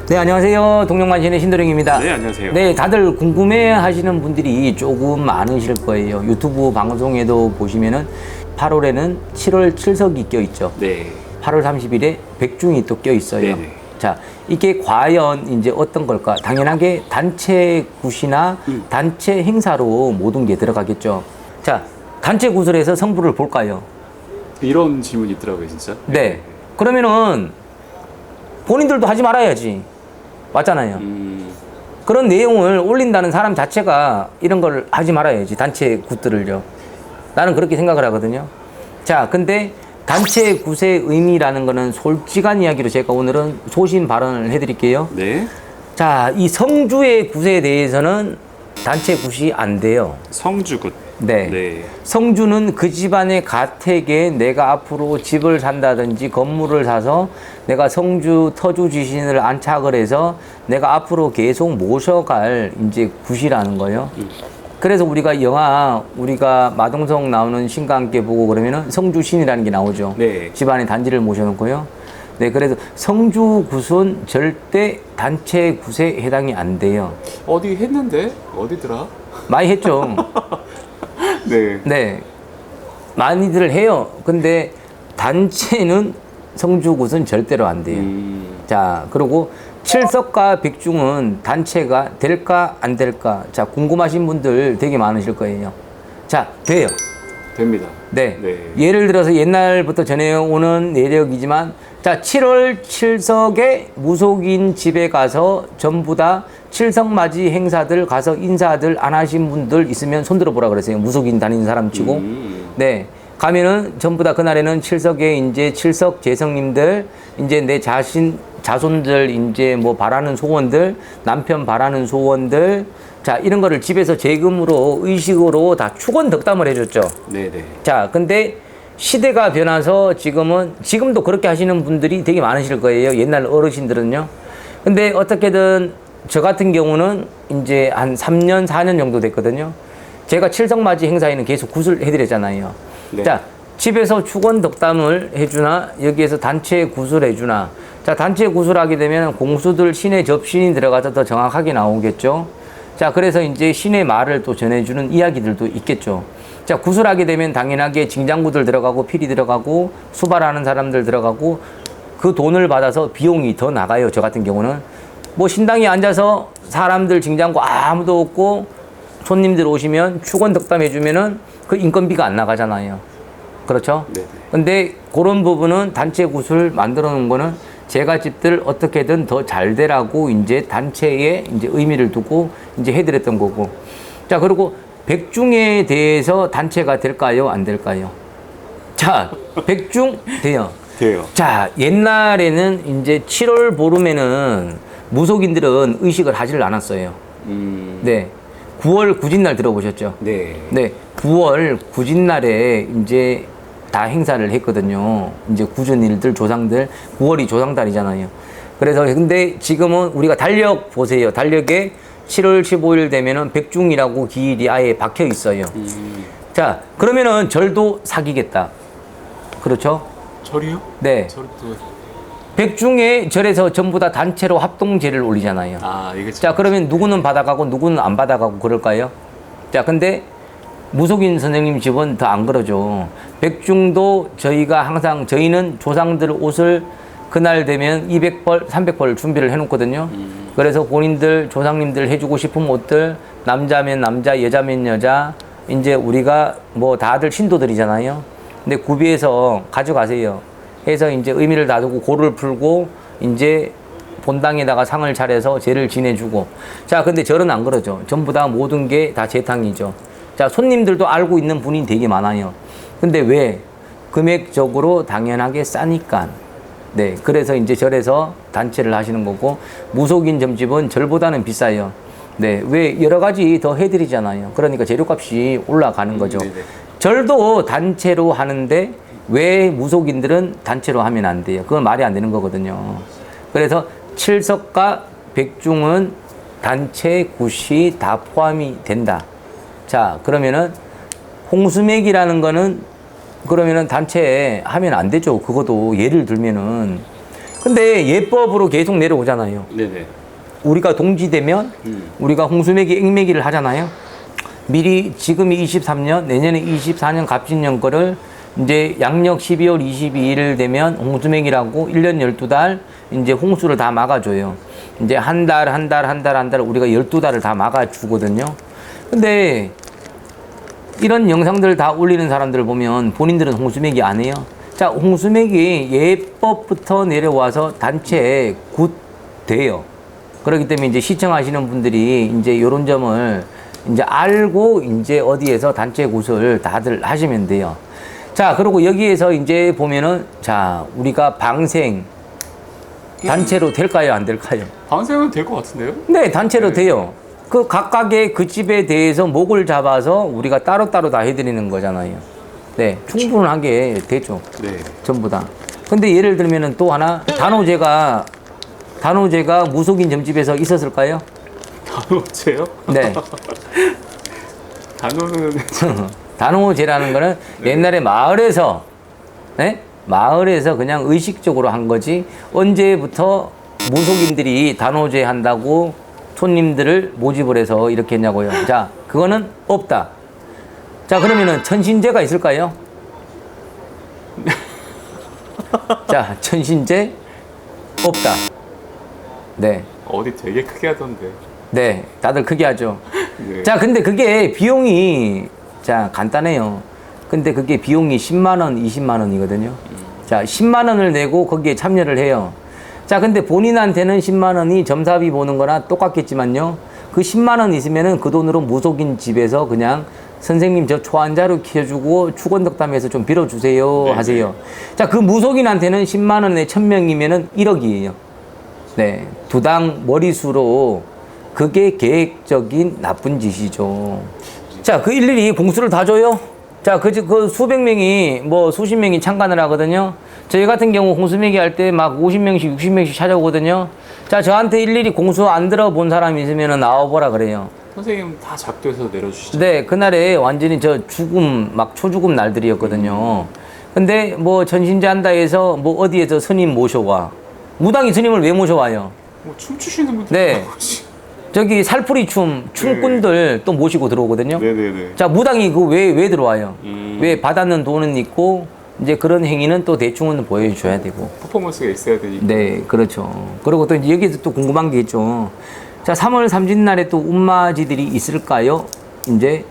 네, 안녕하세요. 동력만신의 신도령입니다. 네, 안녕하세요. 네, 다들 궁금해 하시는 분들이 조금 많으실 거예요. 유튜브 방송에도 보시면은 8월에는 7월 칠석이 껴있죠. 네. 8월 30일에 백중이 또 껴있어요. 네네. 자, 이게 과연 이제 어떤 걸까? 당연하게 단체 굿이나 단체 행사로 모든 게 들어가겠죠. 자, 단체 굿을 해서 성부를 볼까요? 이런 질문이 있더라고요, 진짜. 네. 그러면은 본인들도 하지 말아야지. 맞잖아요. 그런 내용을 올린다는 사람 자체가 이런 걸 하지 말아야지. 단체 굿들을요. 나는 그렇게 생각을 하거든요. 자, 근데 단체 굿의 의미라는 거는 솔직한 이야기로 제가 오늘은 소신 발언을 해드릴게요. 네. 자, 이 성주의 굿에 대해서는 단체 굿이 안 돼요. 성주굿. 네. 네. 성주는 그 집안의 가택에 내가 앞으로 집을 산다든지 건물을 사서 내가 성주 터주 지신을 안착을 해서 내가 앞으로 계속 모셔갈 이제 굿이라는 거예요. 그래서 우리가 마동석 나오는 신과 함께 보고 그러면은 성주신이라는 게 나오죠. 네. 집안에 단지를 모셔놓고요. 네, 그래서 성주 굿은 절대 단체 굿에 해당이 안 돼요. 어디 했는데? 어디더라? 많이 했죠. 네. 네. 많이들 해요. 근데 단체는 성주굿은 절대로 안 돼요. 자, 그리고 칠석과 백중은 단체가 될까 안 될까? 자, 궁금하신 분들 되게 많으실 거예요. 자, 돼요. 됩니다. 네. 네. 예를 들어서 옛날부터 전해오는 내력이지만, 자, 7월 칠석에 무속인 집에 가서 전부 다 칠석맞이 행사들 가서 인사들 안 하신 분들 있으면 손들어 보라 그랬어요. 무속인 다니는 사람 치고. 네. 가면은 전부 다 그날에는 칠석에 이제 칠석 재성님들, 이제 내 자손들 이제 뭐 바라는 소원들, 남편 바라는 소원들, 자, 이런 거를 집에서 재금으로 의식으로 다 축원 덕담을 해줬죠. 네네. 자, 근데 시대가 변해서 지금도 그렇게 하시는 분들이 되게 많으실 거예요. 옛날 어르신들은요. 근데 어떻게든 저 같은 경우는 이제 한 3년, 4년 정도 됐거든요. 제가 칠석맞이 행사에는 계속 굿을 해드렸잖아요. 네. 자, 집에서 축원 덕담을 해주나, 여기에서 단체 굿을 해주나. 자, 단체 굿을 하게 되면 공수들 신의 접신이 들어가서 더 정확하게 나오겠죠. 자, 그래서 이제 신의 말을 또 전해주는 이야기들도 있겠죠. 자, 굿을 하게 되면 당연하게 징장구들 들어가고 필이 들어가고 수발하는 사람들 들어가고 그 돈을 받아서 비용이 더 나가요. 저 같은 경우는 뭐 신당에 앉아서 사람들 징장구 아무도 없고 손님들 오시면 축원 덕담 해주면은 그 인건비가 안 나가잖아요. 그렇죠? 네. 근데 그런 부분은 단체 굿을 만들어 놓은 거는 제가 집들 어떻게든 더 잘 되라고 이제 단체에 이제 의미를 두고 이제 해드렸던 거고. 자, 그리고 백중에 대해서 단체가 될까요? 안 될까요? 자, 백중 돼요. 돼요. 자, 옛날에는 이제 7월 보름에는 무속인들은 의식을 하지를 않았어요. 네. 9월 구진날 들어보셨죠? 네. 네. 9월 구진날에 이제 다 행사를 했거든요. 이제 구전 일들, 조상들. 9월이 조상달이잖아요. 그래서 근데 지금은 우리가 달력 보세요. 달력에 7월 15일 되면은 백중이라고 기일이 아예 박혀 있어요. 자, 그러면은 절도 사기겠다. 그렇죠? 절이요? 네. 절이 또. 백중의 절에서 전부 다 단체로 합동제를 올리잖아요. 아, 이게 자, 그러면 누구는 받아가고 누구는 안 받아가고 그럴까요? 자, 근데 무속인 선생님 집은 더 안 그러죠. 백중도 저희는 조상들 옷을 그날 되면 200벌, 300벌 준비를 해놓거든요. 그래서 본인들, 조상님들 해주고 싶은 옷들, 남자면 남자, 여자면 여자, 이제 우리가 뭐 다들 신도들이잖아요. 근데 구비해서 가져가세요. 해서 이제 의미를 다두고 고를 풀고 이제 본당에다가 상을 차려서 제를 지내주고. 자, 근데 절은 안 그러죠. 전부 다 모든 게 다 제탕이죠. 자, 손님들도 알고 있는 분이 되게 많아요. 근데 왜? 금액적으로 당연하게 싸니까. 네, 그래서 이제 절에서 단체를 하시는 거고, 무속인 점집은 절보다는 비싸요. 네, 왜? 여러 가지 더 해드리잖아요. 그러니까 재료값이 올라가는 거죠. 절도 단체로 하는데 왜 무속인들은 단체로 하면 안 돼요? 그건 말이 안 되는 거거든요. 그래서 칠석과 백중은 단체 굿이 다 포함이 된다. 자, 그러면은 홍수맥이라는 거는 그러면은 단체에 하면 안 되죠. 그것도 예를 들면은 근데 예법으로 계속 내려오잖아요. 네네. 우리가 동지되면 우리가 홍수매기 액매기를 하잖아요. 미리 지금이 23년, 내년에 24년 갑진년 거를 이제 양력 12월 22일 되면 홍수매기라고 1년 12달 이제 홍수를 다 막아줘요. 이제 한 달 우리가 12달을 다 막아주거든요. 근데 이런 영상들을 다 올리는 사람들을 보면 본인들은 홍수매기 안 해요. 자, 홍수매기 예법부터 내려와서 단체 굿 돼요. 그렇기 때문에 이제 시청하시는 분들이 이제 이런 점을 이제 알고 이제 어디에서 단체 굿을 다들 하시면 돼요. 자, 그리고 여기에서 이제 보면은 자, 우리가 방생 단체로 될까요? 안 될까요? 방생은 될 것 같은데요? 네, 단체로 네. 돼요. 그 각각의 그 집에 대해서 목을 잡아서 우리가 따로따로 다 해드리는 거잖아요. 네, 충분하게 되죠. 네. 전부 다. 근데 예를 들면은 또 하나, 단오제가 무속인 점집에서 있었을까요? 단오제요? 네. 단오는 단오제라는 거는 옛날에 마을에서, 네? 마을에서 그냥 의식적으로 한 거지, 언제부터 무속인들이 단오제 한다고 손님들을 모집을 해서 이렇게 했냐고요. 자, 그거는 없다. 자, 그러면은 천신제가 있을까요? 자, 천신제 없다. 네. 어디 되게 크게 하던데. 네. 다들 크게 하죠. 네. 자, 근데 그게 비용이 자, 간단해요. 근데 그게 비용이 10만 원, 20만 원이거든요. 자, 10만 원을 내고 거기에 참여를 해요. 자, 근데 본인한테는 10만 원이 점사비 보는 거나 똑같겠지만요. 그 10만 원 있으면은 그 돈으로 무속인 집에서 그냥 선생님 저 초안자로 키워주고 축원덕담해서 좀 빌어주세요 네, 하세요. 자, 그 무속인한테는 10만 원에 1000명이면은 1억이에요. 네. 두당 머리수로 그게 계획적인 나쁜 짓이죠. 자, 그 일일이 공수를 다 줘요. 자, 그 수백 명이 뭐 수십 명이 참관을 하거든요. 저희 같은 경우 홍수매기 할 때 막 50명씩 60명씩 찾아오거든요. 자, 저한테 일일이 공수 안 들어본 사람이 있으면 나와보라 그래요. 선생님 다 작두해서 내려주시죠. 네, 그날에 완전히 저 죽음, 막 초죽음 날들이었거든요. 근데 뭐 전신제 한다 해서 뭐 어디에서 스님 모셔와. 무당이 스님을 왜 모셔와요? 뭐 춤추시는 분들. 네. 저기 살풀이 춤꾼들 또 모시고 들어오거든요. 네네네. 자, 무당이 그 왜 들어와요? 음. 왜 받았는 돈은 있고, 이제 그런 행위는 또 대충은 보여줘야 되고. 퍼포먼스가 있어야 되니까. 네, 그렇죠. 그리고 또 이제 여기에서 또 궁금한 게 있죠. 자, 3월 삼진날에 또 운마지들이 있을까요? 이제.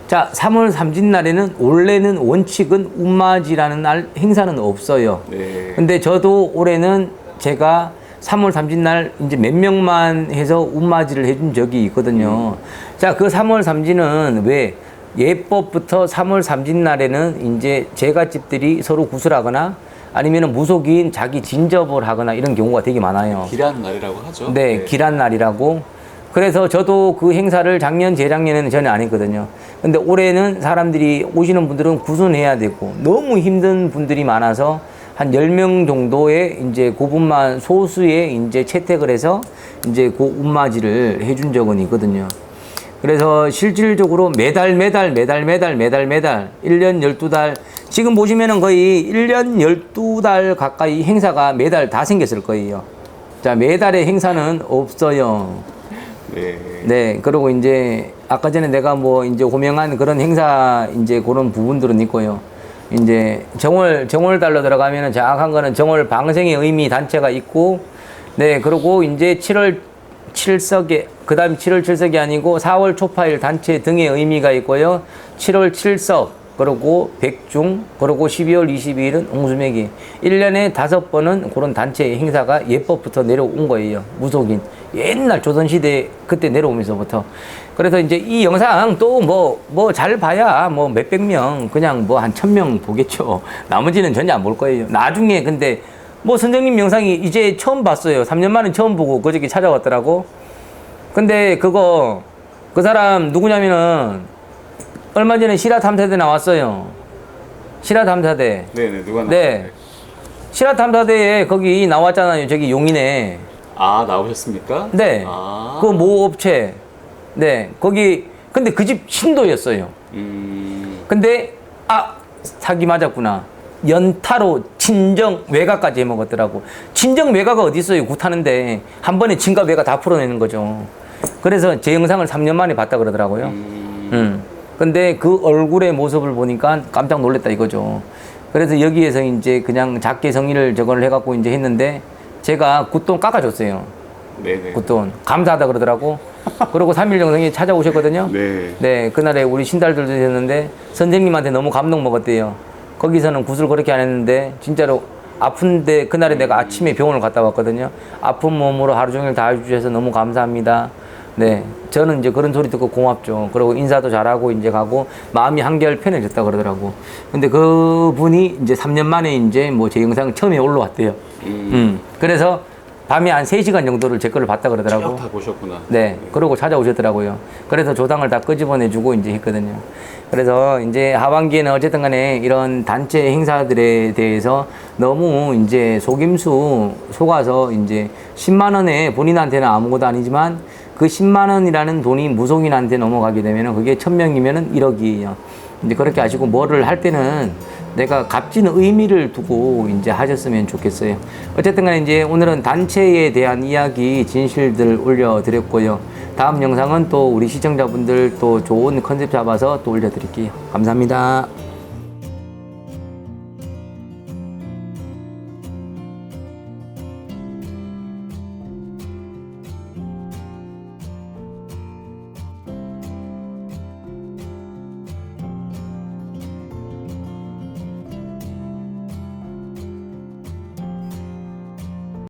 자, 3월 삼진날에는 원래는 원칙은 운마지라는 날 행사는 없어요. 네. 근데 저도 올해는 제가 3월 삼진날 이제 몇 명만 해서 운마지를 해준 적이 있거든요. 자, 그 3월 삼진은 왜 예법부터 3월 삼진날에는 이제 제갓집들이 서로 구슬하거나 아니면은 무속인 자기 진접을 하거나 이런 경우가 되게 많아요. 길한 날이라고 하죠. 네, 길한 날이라고. 그래서 저도 그 행사를 작년, 재작년에는 전혀 안 했거든요. 근데 올해는 사람들이 오시는 분들은 구순해야 되고 너무 힘든 분들이 많아서 한 10명 정도의 이제 그분만 소수의 이제 채택을 해서 이제 그 운마지를 해준 적은 있거든요. 그래서 실질적으로 매달 1년 12달 지금 보시면은 거의 1년 12달 가까이 행사가 매달 다 생겼을 거예요. 자, 매달의 행사는 없어요. 네. 네, 그리고 이제 아까 전에 내가 뭐 이제 호명한 그런 행사 이제 그런 부분들은 있고요. 이제 정월달로 들어가면은 정확한 거는 정월 방생의 의미 단체가 있고, 네, 그리고 이제 7월 7석에, 그 다음 7월 7석이 아니고 4월 초파일 단체 등의 의미가 있고요. 7월 7석, 그리고 백중, 그리고 12월 22일은 홍수매기. 1년에 5번은 그런 단체 행사가 예법부터 내려온 거예요. 무속인. 옛날 조선시대 그때 내려오면서부터. 그래서 이제 이 영상 또 뭐 잘 봐야 뭐 몇백 명, 그냥 뭐 한 1000명 보겠죠. 나머지는 전혀 안 볼 거예요. 나중에 근데 뭐 선생님 영상이 이제 처음 봤어요. 3년 만에 처음 보고 그저께 찾아왔더라고. 근데 그 사람 누구냐면은 얼마 전에 실화탐사대 나왔어요. 실화탐사대. 네네, 누가 네. 실화탐사대에 거기 나왔잖아요. 저기 용인에. 아, 나오셨습니까? 네. 아. 그 모 업체. 네. 거기, 근데 그 집 신도였어요. 근데, 사기 맞았구나. 연타로 친정 외가까지 해먹었더라고. 친정 외가가 어디 있어요? 굿하는데 한 번에 친가 외가 다 풀어내는 거죠. 그래서 제 영상을 3년 만에 봤다 그러더라고요. 근데 그 얼굴의 모습을 보니까 깜짝 놀랐다 이거죠. 그래서 여기에서 이제 그냥 작게 성의를 저걸 해갖고 이제 했는데 제가 굿돈 깎아줬어요. 네네. 굿돈 감사하다 그러더라고. 그리고 3일 정성이 찾아오셨거든요. 네. 네, 그날에 우리 신달들도 있었는데 선생님한테 너무 감동 먹었대요. 거기서는 굿을 그렇게 안 했는데 진짜로 아픈데 그날에 내가 아침에 병원을 갔다 왔거든요. 아픈 몸으로 하루 종일 다 해주셔서 너무 감사합니다. 네, 저는 이제 그런 소리 듣고 고맙죠. 그리고 인사도 잘하고 이제 가고 마음이 한결 편해졌다 그러더라고. 근데 그 분이 이제 3년 만에 이제 뭐 제 영상 처음에 올라왔대요. 그래서 밤에 한 3시간 정도를 제 거를 봤다 그러더라고. 다 보셨구나. 네, 그러고 찾아오셨더라고요. 그래서 조상을 다 끄집어내주고 이제 했거든요. 그래서 이제 하반기에는 어쨌든 간에 이런 단체 행사들에 대해서 너무 이제 속임수 속아서 이제 10만 원에 본인한테는 아무것도 아니지만 그 10만 원이라는 돈이 무속인한테 넘어가게 되면 그게 1000명이면은 1억이에요. 이제 그렇게 하시고 뭐를 할 때는 내가 값진 의미를 두고 이제 하셨으면 좋겠어요. 어쨌든 간에 이제 오늘은 단체에 대한 이야기 진실들 올려드렸고요. 다음 영상은 또 우리 시청자분들 또 좋은 컨셉 잡아서 또 올려드릴게요. 감사합니다.